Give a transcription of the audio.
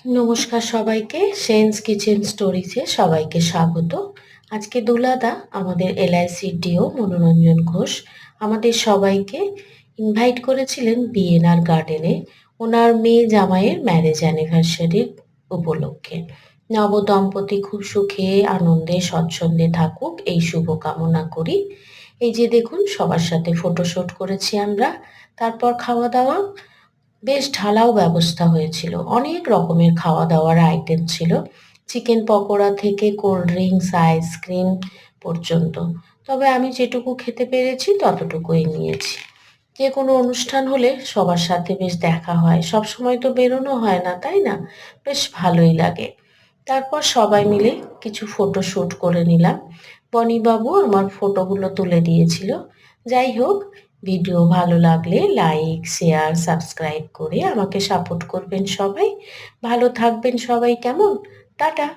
নমস্কার সবাইকে, sense kitchen স্টোরিজে সবাইকে স্বাগত। আজকে দুলাদা আমাদের এলআইসির ডিও মনোরঞ্জন ঘোষ আমাদের সবাইকে ইনভাইট করেছিলেন বিএনআর গার্ডেনে ওনার মেয়ে জামাইয়ের ম্যারেজ অ্যানিভার্সারির উপলক্ষে। নবদম্পতি খুব সুখে আনন্দে স্বচ্ছন্দে থাকুক এই শুভ কামনা করি। এই যে দেখুন সবার সাথে ফটোশ্যুট করেছি আমরা, তারপর খাওয়া দাওয়া বেশ ঢালাও ব্যবস্থা হয়েছিল। অনেক রকমের খাওয়া দাওয়ার আইটেম ছিল। চিকেন পকোড়া থেকে কোল্ড ড্রিঙ্কস, আইসক্রিম পর্যন্ত। তবে আমি যেটুকু খেতে পেরেছি ততটুকুই নিয়েছি। যে কোনো অনুষ্ঠান হলে সবার সাথে বেশ দেখা হয়। সবসময় তো বেরোনো হয় না, তাই না? বেশ ভালোই লাগে। তারপর সবাই মিলে কিছু ফটো শ্যুট করে নিলাম। বনিবাবু আমার ফটোগুলো তুলে দিয়েছিল। যাই হোক, ভিডিও ভালো লাগলে লাইক, শেয়ার, সাবস্ক্রাইব করে আমাকে সাপোর্ট করবেন সবাই। ভালো থাকবেন সবাই, কেমন? টাটা।